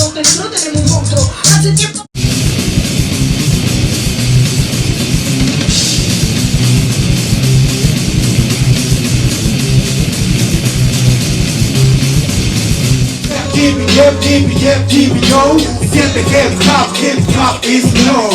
nosotros dentro tenemos un monstruo. Hace tiempo. Yo, siente que hip hop is no.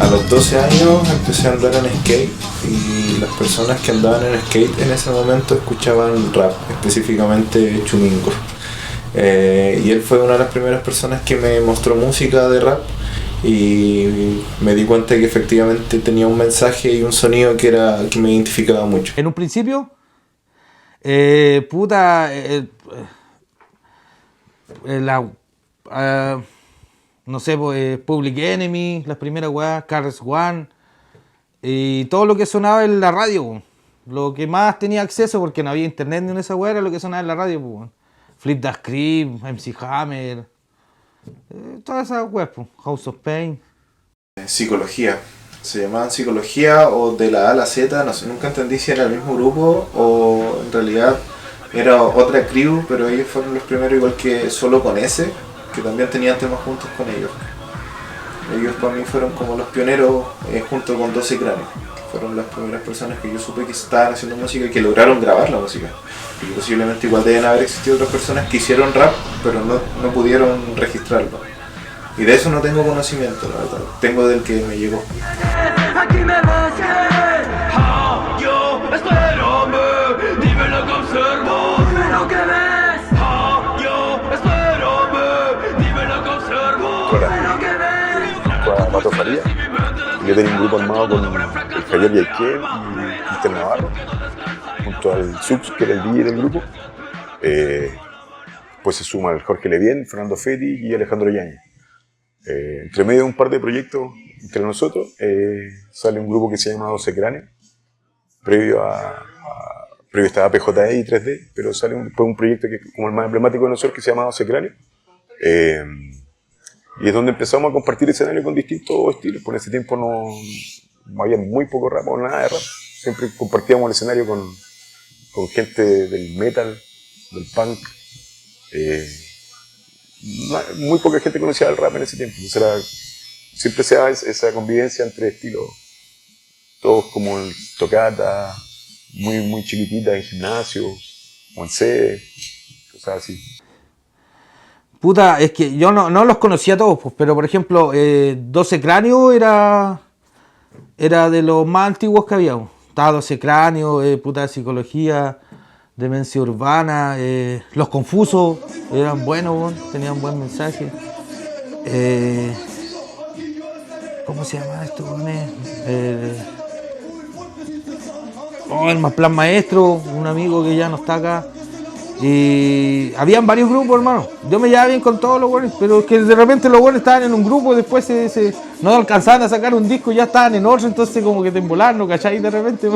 A los 12 años empecé a andar en skate y las personas que andaban en skate en ese momento escuchaban rap, específicamente Chumingo. Y él fue una de las primeras personas que me mostró música de rap y me di cuenta que efectivamente tenía un mensaje y un sonido que me identificaba mucho. En un principio, no sé, Public Enemy, las primeras weas, Cars One, y todo lo que sonaba en la radio, lo que más tenía acceso, porque no había internet ni en esa wea, era lo que sonaba en la radio, Flip the Script, MC Hammer, todas esas weas, House of Pain. Psicología, se llamaban Psicología o de la A a la Z, no sé, nunca entendí si era el mismo grupo o en realidad era otra crew, pero ellos fueron los primeros, igual que Solo con S, que también tenían temas juntos con ellos. Ellos para mí fueron como los pioneros junto con 12 Cráneos. Fueron las primeras personas que yo supe que estaban haciendo música y que lograron grabar la música. Y posiblemente igual deben haber existido otras personas que hicieron rap, pero no pudieron registrarlo. Y de eso no tengo conocimiento, la verdad. Tengo del que me llegó. Aquí me ves, yo espérame, dime lo que observo, dime lo que ves. Yo espérame, dime lo que observo, dime lo que ves. Con Pato Faría. Yo tenía un grupo armado con el Javier Yaiquén y Cristian Navarro, junto al Subs, que era el DJ del grupo. Pues se suma el Jorge Levien, Fernando Fetti y Alejandro Yáñez. Entre medio de un par de proyectos entre nosotros, sale un grupo que se llama 12 Cráneos. Previo estaba PJE y 3D, pero sale un proyecto que es como el más emblemático de nosotros, que se llama 12 Cráneos. Y es donde empezamos a compartir escenario con distintos estilos. Por ese tiempo no había muy poco rap o nada de rap. Siempre compartíamos el escenario con gente del metal, del punk. Muy poca gente conocía el rap en ese tiempo. Entonces siempre se daba esa convivencia entre estilos. Todos como el tocata, muy chiquitita en gimnasio, o en sede, cosas así. Puta, es que yo no los conocía todos, pues, pero por ejemplo, 12 Cráneos era de los más antiguos que había. Estaba 12 Cráneos, Psicología, Demencia Urbana, Los Confusos, eran buenos, tenían buen mensaje. ¿Cómo se llama esto? El Plan Maestro, un amigo que ya no está acá. Y habían varios grupos, hermano. Yo me llevaba bien con todos los buenos, pero es que de repente los buenos estaban en un grupo y después no alcanzaban a sacar un disco, ya estaban en otro, entonces como que te embolaban, ¿no? ¿Cachai? De repente,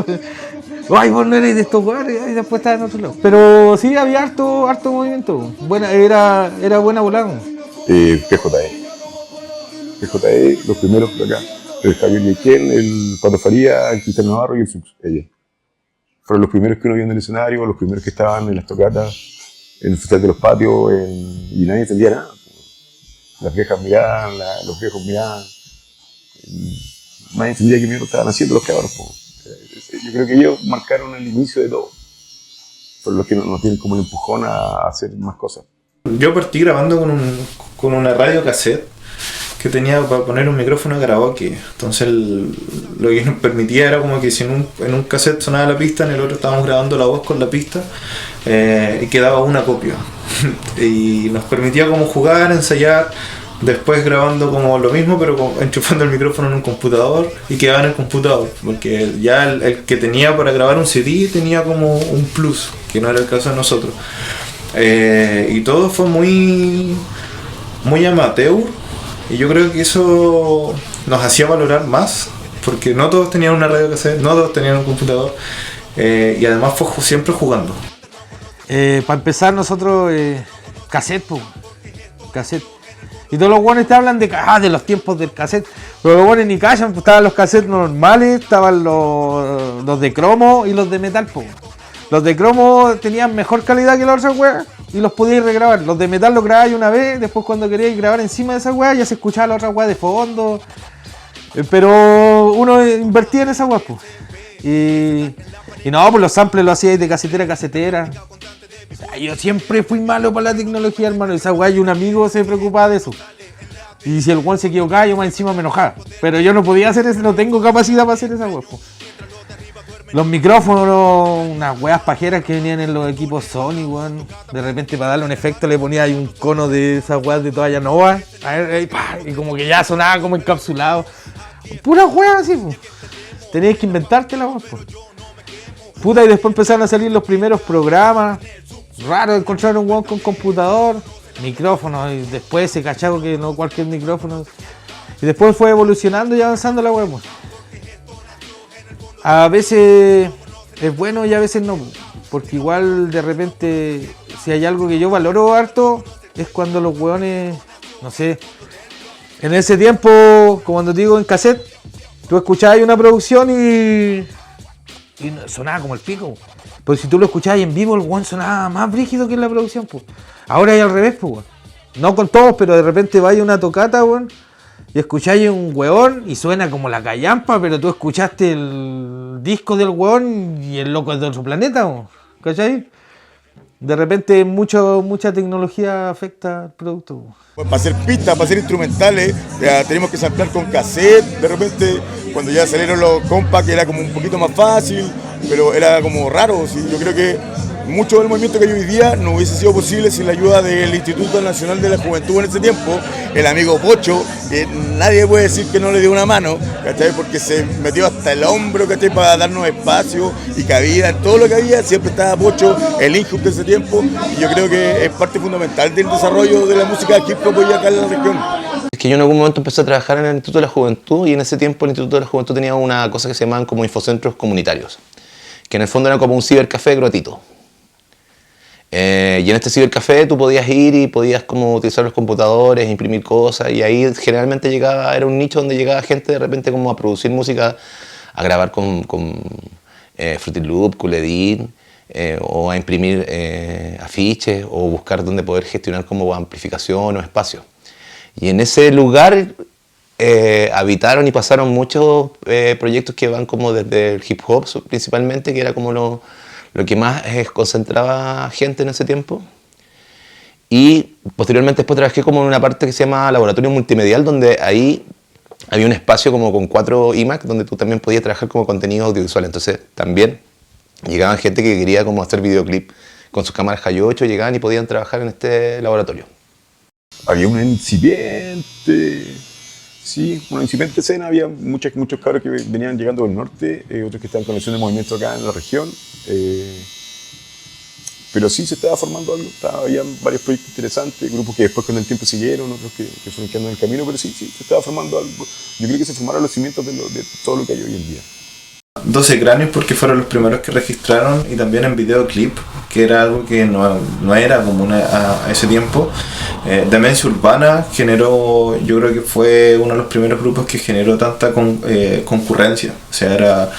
ay, vos no eres de estos buenos, y después estaban en otro lado. Pero sí, había harto movimiento. Era buena volada. PJE, los primeros por acá. El Javier Yaiquén, el Pato Faría, el Cristian Navarro y el Subs, ellos. Fueron los primeros que uno vio en el escenario, los primeros que estaban en las tocatas, en el Festival de los Patios, y nadie entendía nada. Las viejas miraban, los viejos miraban. Nadie entendía qué mierda estaban haciendo los cabros. Yo creo que ellos marcaron el inicio de todo. Fueron los que nos tienen como el empujón a hacer más cosas. Yo partí grabando con una radio cassette que tenía para poner un micrófono de karaoke. Entonces lo que nos permitía era como que si en un cassette sonaba la pista, en el otro estábamos grabando la voz con la pista y quedaba una copia. Y nos permitía como jugar, ensayar, después grabando como lo mismo pero enchufando el micrófono en un computador y quedaba en el computador, porque ya el que tenía para grabar un CD tenía como un plus, que no era el caso de nosotros. Y todo fue muy amateur. Y yo creo que eso nos hacía valorar más, porque no todos tenían una radio cassette, no todos tenían un computador, y además fue siempre jugando. Para empezar nosotros, cassette, po. Cassette. Y todos los guanes te hablan de los tiempos del cassette. Pero los guanes ni callan, pues estaban los cassettes normales, estaban los de cromo y los de metal, po. Los de cromo tenían mejor calidad que la otra weá y los podíais regrabar. Los de metal los grababais una vez, después cuando queríais grabar encima de esa weá ya se escuchaba la otra weá de fondo. Pero uno invertía en esa weá, pues. Y no, pues los samples los hacíais de casetera a casetera. O sea, yo siempre fui malo para la tecnología, hermano. Esa weá y un amigo se preocupaba de eso. Y si el weón se equivocaba, yo más encima me enojaba. Pero yo no podía hacer eso, no tengo capacidad para hacer esa weá, pues. Los micrófonos, unas weas pajeras que venían en los equipos Sony, weón. De repente para darle un efecto le ponía ahí un cono de esas weas de toalla nova. Y como que ya sonaba como encapsulado. Pura wea así, pues. Tenías que inventártela, weón. Puta, y después empezaron a salir los primeros programas. Raro encontrar un weón con computador, micrófono, y después se cachaba que no cualquier micrófono. Y después fue evolucionando y avanzando la wea, pues. A veces es bueno y a veces no, porque igual de repente, si hay algo que yo valoro harto, es cuando los hueones, no sé, en ese tiempo, como cuando te digo en cassette, tú escuchabas una producción y sonaba como el pico. Pero si tú lo escuchabas en vivo, el hueón sonaba más brígido que en la producción, pues. Ahora es al revés, pues, no con todos, pero de repente vaya una tocata, weón. Y escucháis un hueón y suena como la callampa, pero tú escuchaste el disco del hueón y el loco es de otro planeta, ¿cachai? De repente mucha tecnología afecta al producto. Pues para hacer pistas, para hacer instrumentales, ya tenemos que samplear con cassette. De repente, cuando ya salieron los compas, que era como un poquito más fácil, pero era como raro. ¿Sí? Yo creo que mucho del movimiento que hay hoy día no hubiese sido posible sin la ayuda del Instituto Nacional de la Juventud en ese tiempo, el amigo Pocho, que nadie puede decir que no le dio una mano, ¿cachai? Porque se metió hasta el hombro, ¿cachai? Para darnos espacio y cabida en todo lo que había, siempre estaba Pocho, el Injup de ese tiempo, y yo creo que es parte fundamental del desarrollo de la música hip hop hoy acá en la región. Es que yo en algún momento empecé a trabajar en el Instituto de la Juventud y en ese tiempo el Instituto de la Juventud tenía una cosa que se llamaban como infocentros comunitarios, que en el fondo era como un cibercafé gratuito. Y en este cibercafé tú podías ir y podías como utilizar los computadores, imprimir cosas, y ahí generalmente era un nicho donde llegaba gente de repente como a producir música, a grabar con Fruity Loop, Cool Edit, o a imprimir afiches, o buscar donde poder gestionar como amplificación o espacio. Y en ese lugar habitaron y pasaron muchos proyectos que van como desde el hip hop principalmente, que era como lo que más concentraba gente en ese tiempo. Y posteriormente después trabajé como en una parte que se llama Laboratorio Multimedial, donde ahí había un espacio como con 4 iMac, donde tú también podías trabajar como contenido audiovisual. Entonces también llegaban gente que quería como hacer videoclip con sus cámaras Hi8, llegaban y podían trabajar en este laboratorio. Había una incipiente, sí, una incipiente escena, había muchos cabros que venían llegando del norte, otros que estaban conociendo el movimiento acá en la región, pero sí se estaba formando algo, había varios proyectos interesantes, grupos que después con el tiempo siguieron, otros que fueron quedando en el camino, pero sí, se estaba formando algo. Yo creo que se formaron los cimientos de todo lo que hay hoy en día. 12 Cráneos porque fueron los primeros que registraron, y también en videoclip, que era algo que no era común a ese tiempo. Demencia Urbana generó, yo creo que fue uno de los primeros grupos que generó tanta concurrencia. O sea, era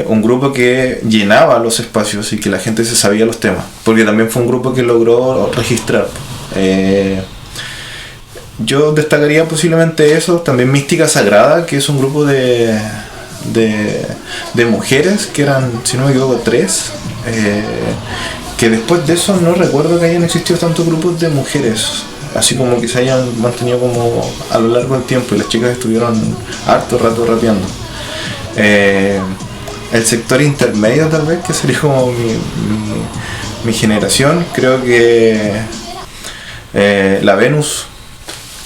un grupo que llenaba los espacios y que la gente se sabía los temas, porque también fue un grupo que logró registrar. Yo destacaría posiblemente eso, también Mística Sagrada, que es un grupo de mujeres, que eran, si no me equivoco, 3, que después de eso no recuerdo que hayan existido tantos grupos de mujeres, así como que se hayan mantenido como a lo largo del tiempo, y las chicas estuvieron harto rato rapeando. El sector intermedio, tal vez, que sería como mi generación, creo que la Venus,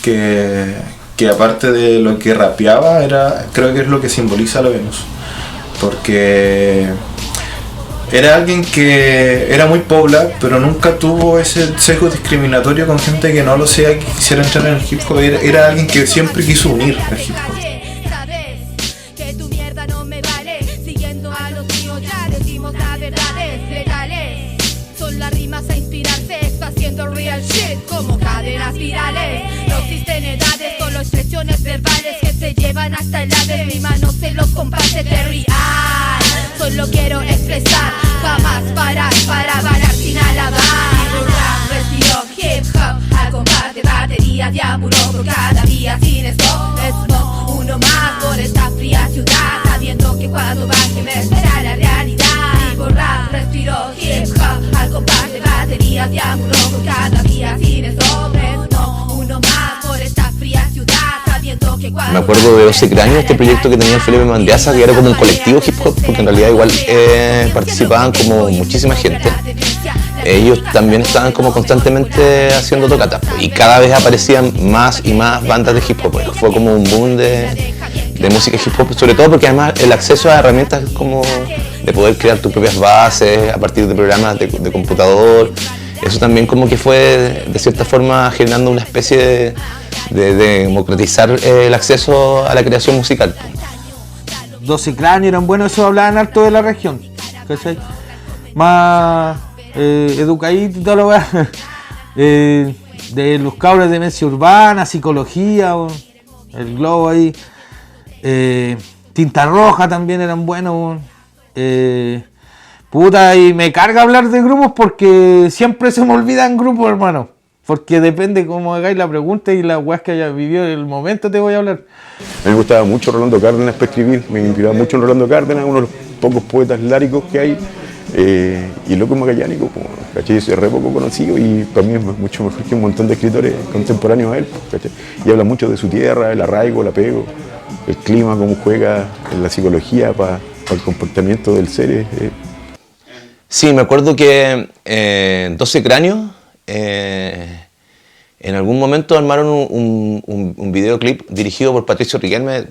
que aparte de lo que rapeaba, creo que es lo que simboliza a la Venus, porque era alguien que era muy pobla, pero nunca tuvo ese sesgo discriminatorio con gente que no lo sea, que quisiera entrar en el hip hop. Era alguien que siempre quiso unir el hip hop. virales como cadenas virales. No existen edades, solo expresiones verbales que se llevan hasta el ave. Mi mano se los comparte de real. Solo quiero expresar, jamás parar para bailar sin alabar. Respiro hip hop al compás de batería, diablo por cada día sin stop. Uno más por esta fría ciudad, sabiendo que cuando baje me espera la realidad. Vivo rap, respiro hip hop al compás de batería, diablo por cada día sin stop. Uno más por esta fría ciudad, sabiendo que cuando Me acuerdo de 12 Cráneos, este proyecto que tenía el Felipe Mandiasa, que era como un colectivo hip hop, porque en realidad igual participaban como muchísima gente. Ellos también estaban como constantemente haciendo tocatas, y cada vez aparecían más y más bandas de hip hop. Fue como un boom de música hip hop, sobre todo porque además el acceso a herramientas como de poder crear tus propias bases a partir de programas de computador, eso también como que fue de cierta forma generando una especie de democratizar el acceso a la creación musical. 12 Cráneos eran buenos, eso hablaban harto de la región, ¿cachai? Más educadito y todo lo de los cabros de demencia urbana, psicología, el globo ahí, Tinta Roja también eran buenos. Puta, y me carga hablar de grupos porque siempre se me olvidan grupos, hermano. Porque depende cómo hagáis la pregunta y las weas que hayas vivido en el momento te voy a hablar. A mí me gustaba mucho Rolando Cárdenas para escribir, me inspiraba mucho en Rolando Cárdenas, uno de los pocos poetas líricos que hay. Y Loco Magallánico, ¿cachai? Es re poco conocido y para mí es mucho mejor que un montón de escritores contemporáneos a él, ¿cachai? Y habla mucho de su tierra, el arraigo, el apego, el clima, cómo juega en la psicología para el comportamiento del ser. Sí, me acuerdo que 12 Cráneos en algún momento armaron un videoclip dirigido por Patricio Riquelme,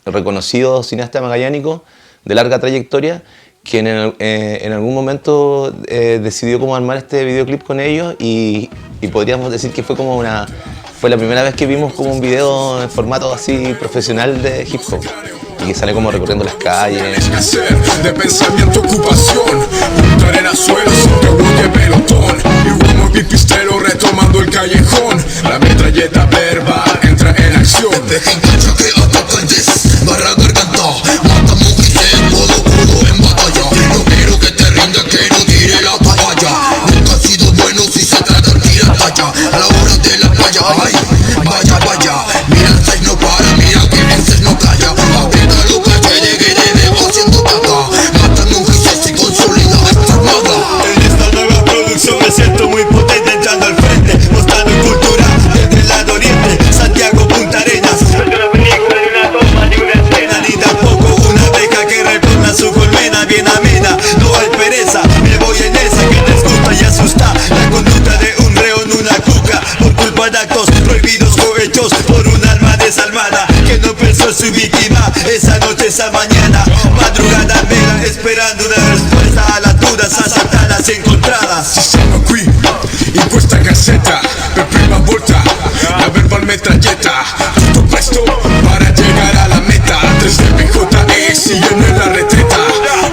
reconocido cineasta magallánico de larga trayectoria, que en algún momento decidió como armar este videoclip con ellos y podríamos decir que fue la primera vez que vimos como un video en formato así profesional de hip hop y que sale como recorriendo las calles. De pensamiento, ocupación, punta arena, suelo, siempre bloque, pelotón y humo pipistero retomando el callejón. La metralleta verbal entra en acción. Dejen cancha que atacantes, barra garganta, mata mujeres, todo crudo en batalla. No quiero que te rinda, que no tire la toalla. Nunca ha sido bueno si se trata de tirar talla. A la hora de la playa, ay, vaya, vaya. Mira el 6 no para, mira que el 6 no calla. Aprieta lo que te llegue, te veo haciendo caca. Matando un gises y consolida esta armada. En esta nueva producción me siento muy potente, entrando al frente, mostrando cultura desde el lado oriente. Santiago, Punta Arenas. No es una película, ni una toma, ni una escena, ni tampoco una beca que retorna su colmena bien amena. No hay pereza, me voy en esa que te gusta y asusta. La conducta de un reo en una cuca por culpa de actos prohibidos o hechos por un alma desalmada que no pensó su víctima esa noche, esa mañana. Madrugada en vela esperando una respuesta a las dudas asaltadas y encontradas. Sistema qui, in questa caseta, per prima volta la verbal metralleta. Tutto presto para llegar a la meta. 3 de BJE siguen en la retreta.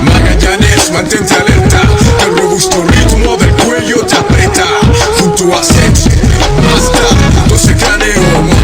Magallanes, mantente alerta, que el robusto ritmo del cuello te aprieta. Junto a Set, basta, 12 Cráneos,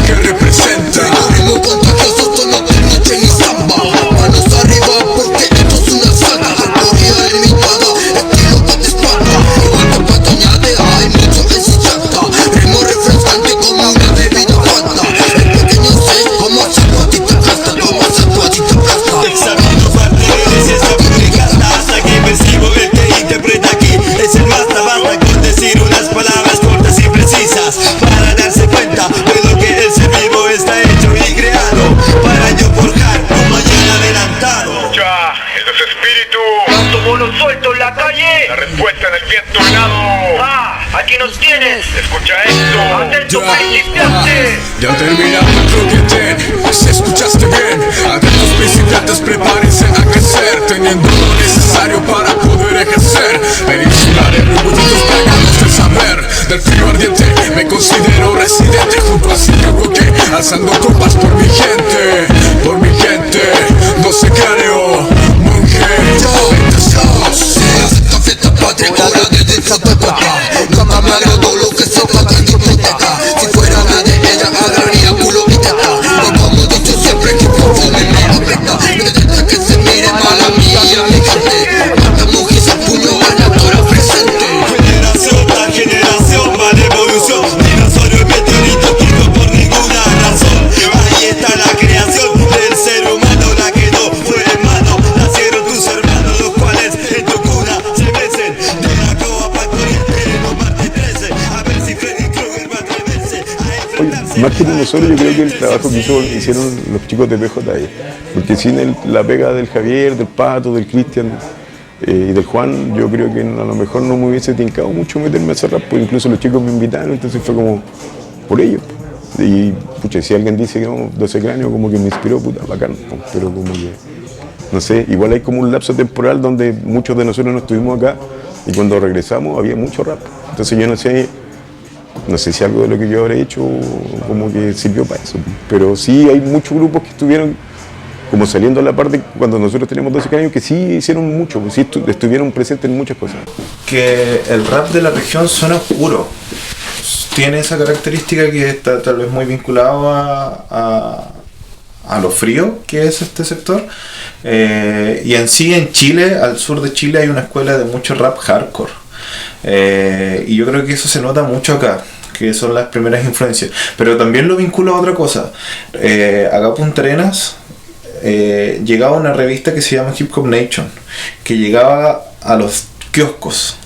que representa. Ritmo contagioso, tono de noche ni samba. Manos arriba porque esto es una saga. Autoría limitada, estilo que te espanta. Igual que patañade, hay mucho que se chanta. Ritmo refrescante como una bebida fanta. El pequeño set como esa patita casta, como esa patita casta. Examino patrones y esa publicasta hasta que percibo el que interpreta aquí. Es el más basta con decir unas palabras cortas y precisas para darse cuenta de lo que el ser vivo está hecho y creado para yo forjar un mañana adelantado. Ya, eso es espíritu. ¿Cuánto mono suelto en la calle? La respuesta en el viento helado. Ah, aquí nos tienes. Escucha esto. Atento para iniciarte. Ya terminamos el croquetén, si escuchaste bien. Atentos principiantes, prepárense a crecer, teniendo lo necesario para poder ejercer. Peninsulares, rebujitos plagados del saber. Del frío ardiente, me considero residente junto a Santiago que alzando copas por mi gente, por mi gente. 12 Cráneos, monje, acepta fiesta patria, hora de disfrutar papá. No me hablando lo que se paga en más que nosotros, yo creo que el trabajo que hicieron los chicos de PJ, porque sin la pega del Javier, del Pato, del Cristian y del Juan, yo creo que a lo mejor no me hubiese tincado mucho meterme a hacer rap, pues incluso los chicos me invitaron, entonces fue como por ellos. Y pucha, si alguien dice que no, 12 Cráneos como que me inspiró, puta, bacán, pero como que, no sé, igual hay como un lapso temporal donde muchos de nosotros no estuvimos acá y cuando regresamos había mucho rap, entonces yo no sé si algo de lo que yo habré hecho como que sirvió para eso, pero sí hay muchos grupos que estuvieron como saliendo a la parte cuando nosotros teníamos 12 años que sí hicieron mucho, sí estuvieron presentes en muchas cosas. Que el rap de la región suena oscuro, tiene esa característica que está tal vez muy vinculado a lo frío que es este sector, y en sí en Chile, al sur de Chile hay una escuela de mucho rap hardcore, y yo creo que eso se nota mucho acá, que son las primeras influencias, pero también lo vinculo a otra cosa. Acá Punta Arenas llegaba una revista que se llama Hip Hop Nation, que llegaba a los kioscos,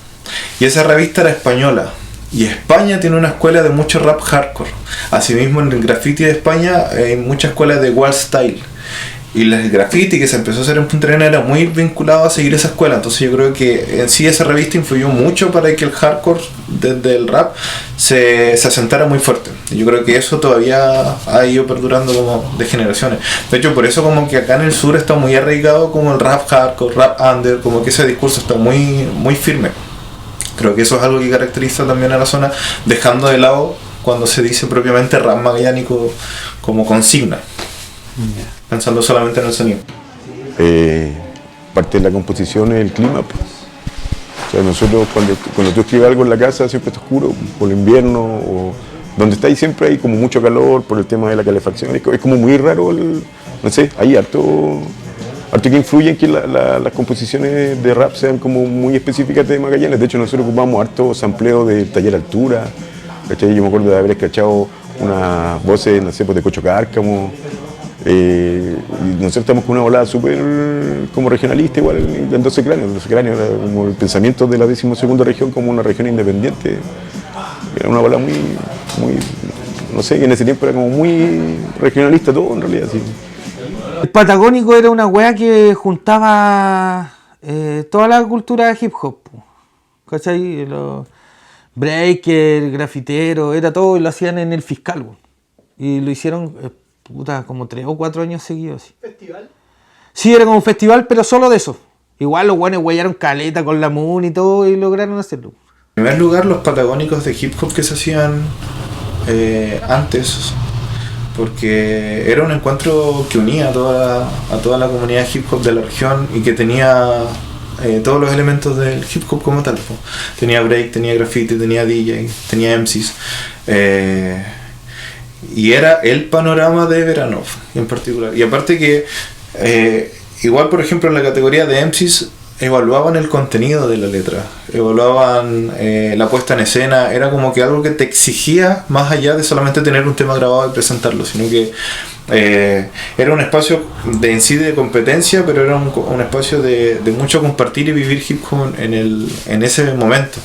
y esa revista era española, y España tiene una escuela de mucho rap hardcore. Asimismo en el graffiti de España hay muchas escuelas de wall style, y el graffiti que se empezó a hacer en Punta Arenas era muy vinculado a seguir esa escuela. Entonces yo creo que en sí esa revista influyó mucho para que el hardcore desde el rap se asentara muy fuerte. Y yo creo que eso todavía ha ido perdurando como de generaciones. De hecho por eso como que acá en el sur está muy arraigado como el rap hardcore, rap under, como que ese discurso está muy, muy firme. Creo que eso es algo que caracteriza también a la zona, dejando de lado cuando se dice propiamente rap magallánico como consigna, pensando solamente en el sonido. Parte de la composición es el clima, pues. O sea, nosotros cuando tú escribes algo en la casa siempre está oscuro, por el invierno, o donde estáis siempre hay como mucho calor por el tema de la calefacción, es como muy raro, no sé, hay harto que influye en que las composiciones de rap sean como muy específicas de Magallanes. De hecho nosotros ocupamos harto sampleo de Taller Altura, ¿cachai? Yo me acuerdo de haber escuchado unas voces, no sé, pues de Cocho Cárcamo, y nosotros estamos con una volada súper como regionalista, igual en 12 Cráneos. 12 Cráneos era como el pensamiento de la 12ª región como una región independiente, era una volada muy, no sé, que en ese tiempo era como muy regionalista todo en realidad, sí. El Patagónico era una weá que juntaba toda la cultura de hip hop, ¿cachai? Los breakers, grafiteros, era todo, y lo hacían en el Fiscal, y lo hicieron como 3 o 4 años seguidos. ¿Sí? ¿Festival? Sí, era como un festival, pero solo de eso. Igual los guanes huellaron caleta con la Moon y todo y lograron hacerlo. En primer lugar, los patagónicos de hip hop que se hacían antes, porque era un encuentro que unía a toda la comunidad hip hop de la región y que tenía todos los elementos del hip hop como tal. Tenía break, tenía graffiti, tenía DJ, tenía MCs. Y era el panorama de Veranov en particular. Y aparte que, igual por ejemplo en la categoría de MCs, evaluaban el contenido de la letra, evaluaban la puesta en escena, era como que algo que te exigía más allá de solamente tener un tema grabado y presentarlo, sino que era un espacio de en sí de competencia, pero era un espacio de mucho compartir y vivir hip hop en ese momento.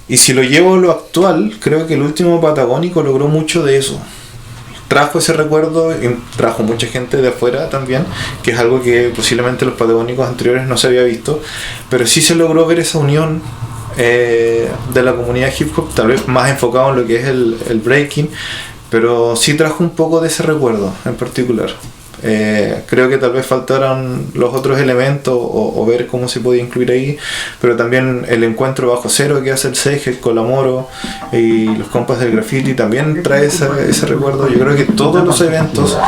Y si lo llevo a lo actual, creo que el último Patagónico logró mucho de eso. Trajo ese recuerdo y trajo mucha gente de afuera también, que es algo que posiblemente los patagónicos anteriores no se había visto, pero sí se logró ver esa unión de la comunidad hip hop, tal vez más enfocado en lo que es el breaking, pero sí trajo un poco de ese recuerdo en particular. Creo que tal vez faltaron los otros elementos o ver cómo se podía incluir ahí, pero también el encuentro bajo cero que hace el Seige, el Colamoro y los compas del graffiti también trae ese recuerdo. Yo creo que todos los eventos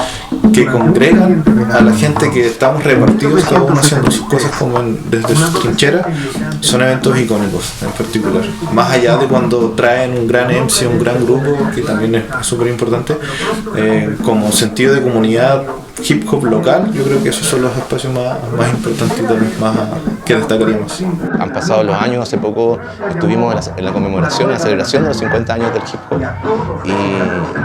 que congregan a la gente que estamos repartidos, cada uno haciendo sus cosas como desde su trinchera, son eventos icónicos en particular. Más allá de cuando traen un gran MC, un gran grupo, que también es súper importante, como sentido de comunidad hip hop local, yo creo que esos son los espacios más importantes y más que destacaríamos. Han pasado los años, hace poco estuvimos en la conmemoración, en la celebración de los 50 años del hip hop,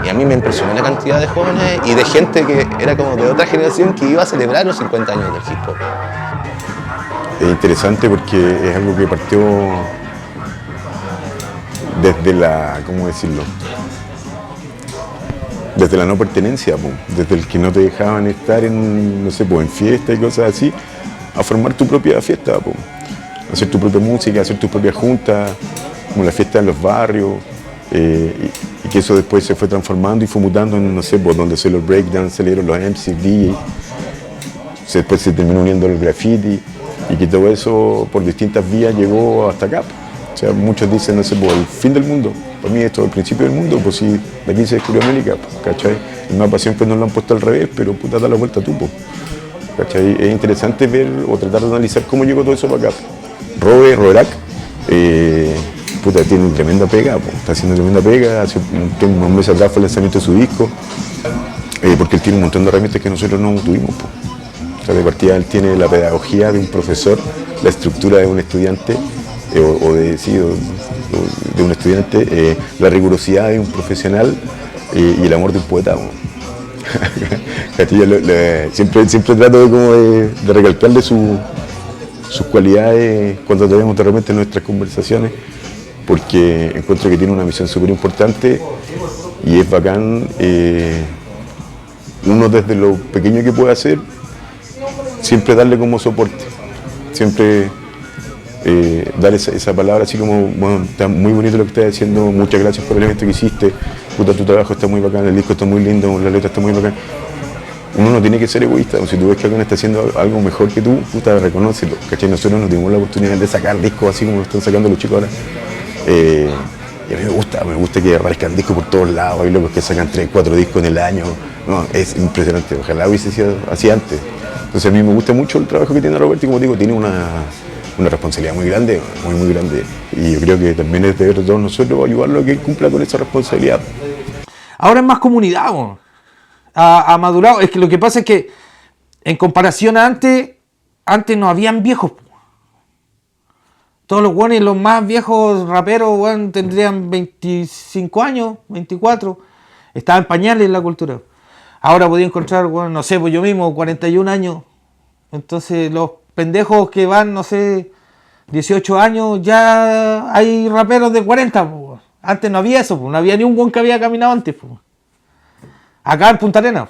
y a mí me impresionó la cantidad de jóvenes y de gente que era como de otra generación que iba a celebrar los 50 años del hip hop. Es interesante porque es algo que partió desde ¿cómo decirlo? desde la no pertenencia, po, desde el que no te dejaban estar en, no sé, po, en fiesta y cosas así, a formar tu propia fiesta, po, hacer tu propia música, hacer tus propias juntas, como la fiesta en los barrios, y que eso después se fue transformando y fue mutando en, no sé, po, donde se los breakdance, salieron los MCs, DJs, después se terminó uniendo el graffiti, y que todo eso por distintas vías llegó hasta acá. O sea, muchos dicen, no sé, pues, el fin del mundo. Para mí esto es el principio del mundo, pues si de aquí se descubrió América, pues, ¿cachai? El mapa siempre nos lo han puesto al revés, pero puta, da la vuelta tú, pues, ¿cachai? Es interesante ver o tratar de analizar cómo llegó todo eso para acá. Roberac, puta, tiene tremenda pega, pues, está haciendo tremenda pega. Hace unos meses atrás fue el lanzamiento de su disco, porque él tiene un montón de herramientas que nosotros no tuvimos, pues. O sea, de partida él tiene la pedagogía de un profesor, la estructura de un estudiante, de un estudiante, la rigurosidad de un profesional y el amor de un poeta. siempre trato de recalcarle sus cualidades cuando tenemos de repente nuestras conversaciones, porque encuentro que tiene una misión súper importante y es bacán uno desde lo pequeño que puede hacer, siempre darle como soporte, siempre dar esa palabra así como, bueno, está muy bonito lo que estás haciendo, muchas gracias por el evento que hiciste, puta, tu trabajo está muy bacán, el disco está muy lindo, la letra está muy bacán. Uno no tiene que ser egoísta, si tú ves que alguien está haciendo algo mejor que tú, puta, reconócelo, ¿cachai? Nosotros no tuvimos la oportunidad de sacar discos así como lo están sacando los chicos ahora. Y a mí me gusta que aparezcan discos por todos lados, hay locos que sacan 3, 4 discos en el año, no, es impresionante, ojalá hubiese sido así antes. Entonces a mí me gusta mucho el trabajo que tiene Roberto y como digo, tiene una responsabilidad muy grande, muy grande. Y yo creo que también es deber de todos nosotros ayudarlo a que él cumpla con esa responsabilidad. Ahora es más comunidad, ¿no? Ha madurado. Es que lo que pasa es que en comparación a antes no habían viejos. Todos los buenos y los más viejos raperos, bueno, tendrían 25 años, 24. Estaban en pañales en la cultura. Ahora podía encontrar, bueno, no sé, pues yo mismo, 41 años. Entonces los pendejos que van, no sé, 18 años, ya hay raperos de 40. Pues. Antes no había eso, pues. No había ni un buen que había caminado antes. Pues. Acá en Punta Arenas.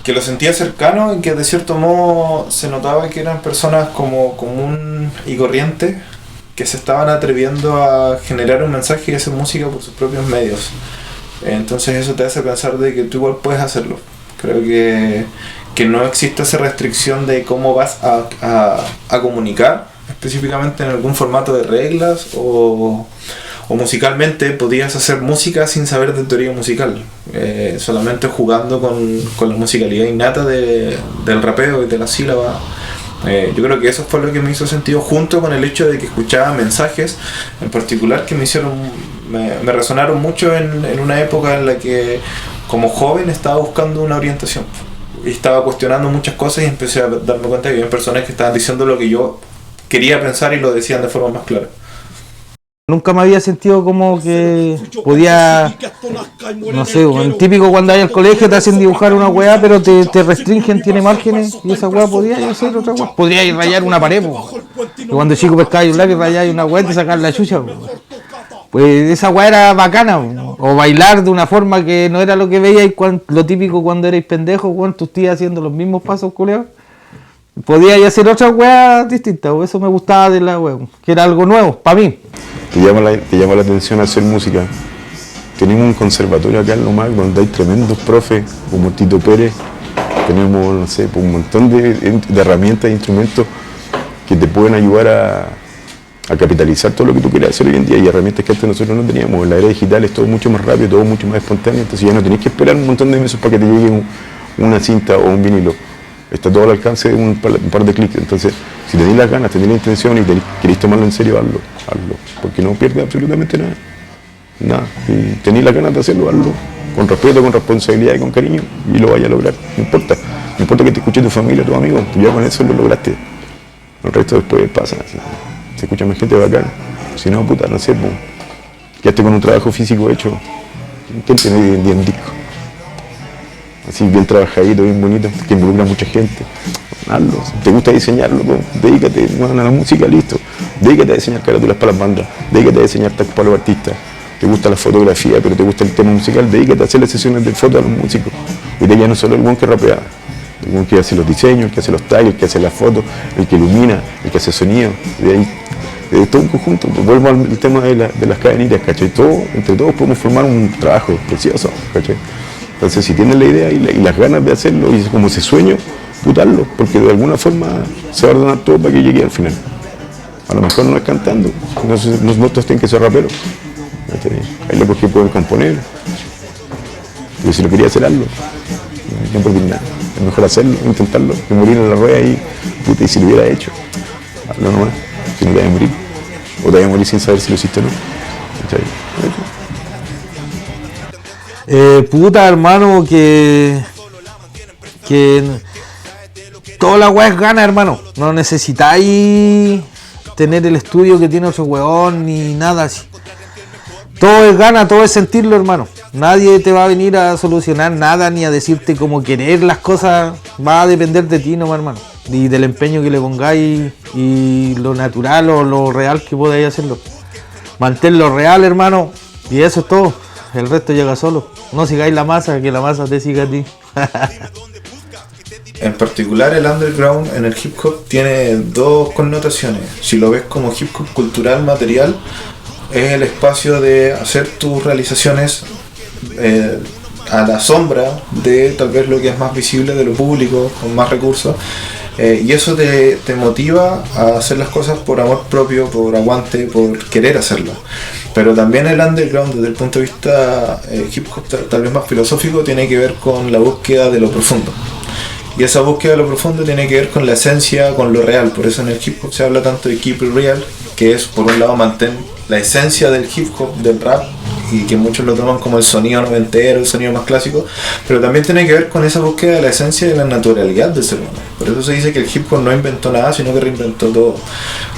Que lo sentía cercano y que de cierto modo se notaba que eran personas como común y corriente que se estaban atreviendo a generar un mensaje y hacer música por sus propios medios. Entonces eso te hace pensar de que tú igual puedes hacerlo. Creo que no existe esa restricción de cómo vas a comunicar, específicamente en algún formato de reglas o musicalmente podías hacer música sin saber de teoría musical, solamente jugando con la musicalidad innata del rapeo y de la sílaba. Yo creo que eso fue lo que me hizo sentido, junto con el hecho de que escuchaba mensajes en particular que me resonaron mucho en una época en la que como joven estaba buscando una orientación y estaba cuestionando muchas cosas y empecé a darme cuenta que había personas que estaban diciendo lo que yo quería pensar y lo decían de forma más clara. Nunca me había sentido como que podía, no sé, el típico cuando hay al colegio te hacen dibujar una weá pero te restringen, tiene márgenes y esa weá podría hacer otra weá. Podría ir rayar una pared, que cuando chico pescaba un lápiz rayar una weá y te sacar la chucha. Pues esa weá era bacana, o bailar de una forma que no era lo que veíais, lo típico cuando erais pendejos, tus tías haciendo los mismos pasos, culeados. Podía hacer otras weas distintas, eso me gustaba de la wea, que era algo nuevo, para mí. Te llama la atención hacer música. Tenemos un conservatorio acá en Lomac donde hay tremendos profes, como Tito Pérez. Tenemos, no sé, un montón de herramientas e instrumentos que te pueden ayudar a capitalizar todo lo que tú quieres hacer hoy en día. Y herramientas que antes nosotros no teníamos. En la era digital es todo mucho más rápido, todo mucho más espontáneo. Entonces ya no tenés que esperar un montón de meses para que te llegue una cinta o un vinilo. Está todo al alcance de un par de clics. Entonces, si tenéis las ganas, tenéis la intención y queréis tomarlo en serio, hazlo. Porque no pierdes absolutamente nada. Si tenéis las ganas de hacerlo, hazlo. Con respeto, con responsabilidad y con cariño. Y lo vayas a lograr. No importa. No importa que te escuche tu familia, tus amigos. Ya con eso lo lograste. El resto después pasa. Se escucha más gente bacán. Si no, puta, no sé. Quedaste con un trabajo físico hecho. ¿Quién tiene hoy en día un disco? Así bien trabajadito, bien bonito, que involucra a mucha gente. Hazlo. Si te gusta diseñarlo, dedícate a la música, listo. Dedícate a diseñar carátulas para las bandas, dedícate a diseñar tacos para los artistas. te gusta la fotografía, pero te gusta el tema musical, dedícate a hacer las sesiones de foto a los músicos. Y de ya no solo el buen que rapea, el buen que hace los diseños, el que hace los tags, el que hace las fotos, el que ilumina, el que hace sonido. De ahí, todo un conjunto. Pues vuelvo al tema de las cadenitas, ¿cachai? Entre todos podemos formar un trabajo precioso, ¿cachai? Entonces, si tienen la idea y las ganas de hacerlo y como ese sueño, putarlo, porque de alguna forma se va a ordenar todo para que llegue al final. A lo mejor no es cantando, no todos tienen que ser raperos. Hay locos que pueden componer, pero si lo quería hacer, hazlo. No por nada. Es mejor hacerlo, intentarlo, que morir en la rueda y puta, y si lo hubiera hecho, hazlo nomás, si no te vayas a morir. O te vayas a morir sin saber si lo hiciste o no. Puta, hermano, que toda la weá es gana, hermano. No necesitáis tener el estudio que tiene otro weón ni nada así. Todo es gana, todo es sentirlo, hermano. Nadie te va a venir a solucionar nada ni a decirte cómo querer las cosas. Va a depender de ti nomás, hermano. Y del empeño que le pongáis y lo natural o lo real que podáis hacerlo. Manténlo real, hermano. Y eso es todo. El resto llega solo. No sigáis la masa, que la masa te siga a ti. En particular, el underground en el hip hop tiene dos connotaciones. Si lo ves como hip hop cultural, material, es el espacio de hacer tus realizaciones a la sombra de tal vez lo que es más visible de lo público, con más recursos. Y eso te motiva a hacer las cosas por amor propio, por aguante, por querer hacerlo. Pero también el underground, desde el punto de vista hip hop tal vez más filosófico, tiene que ver con la búsqueda de lo profundo. Y esa búsqueda de lo profundo tiene que ver con la esencia, con lo real. Por eso en el hip hop se habla tanto de keep it real, que es por un lado mantener la esencia del hip hop, del rap, y que muchos lo toman como el sonido noventero, el sonido más clásico, pero también tiene que ver con esa búsqueda de la esencia y de la naturalidad del ser humano. Por eso se dice que el hip hop no inventó nada, sino que reinventó todo.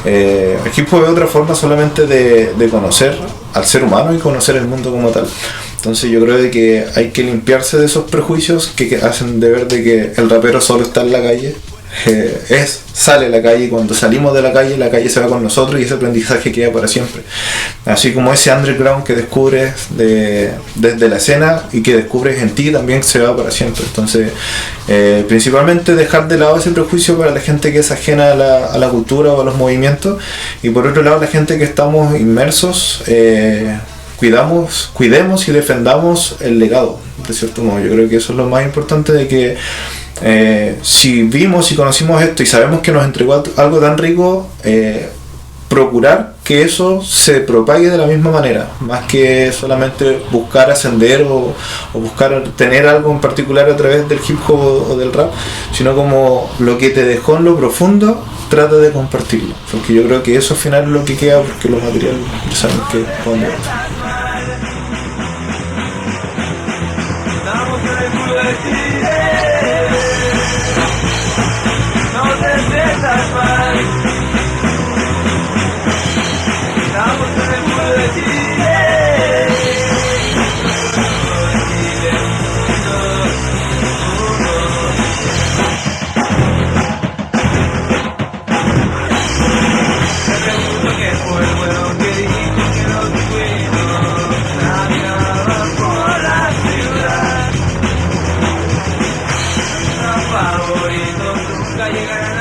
El hip hop es otra forma solamente de conocer al ser humano y conocer el mundo como tal. Entonces yo creo de que hay que limpiarse de esos prejuicios que hacen de ver de que el rapero solo está en la calle. Sale a la calle, y cuando salimos de la calle se va con nosotros y ese aprendizaje queda para siempre. Así como ese underground que descubres desde la escena y que descubres en ti también se va para siempre. Entonces principalmente dejar de lado ese prejuicio para la gente que es ajena a la cultura o a los movimientos, y por otro lado la gente que estamos inmersos, cuidemos y defendamos el legado, de cierto modo. Yo creo que eso es lo más importante, de que si vimos y conocimos esto y sabemos que nos entregó algo tan rico, procurar que eso se propague de la misma manera, más que solamente buscar ascender o buscar tener algo en particular a través del hip hop o del rap, sino como lo que te dejó en lo profundo, trata de compartirlo, porque yo creo que eso al final es lo que queda, porque los materiales ya saben que cuando Favorito, nunca llegarán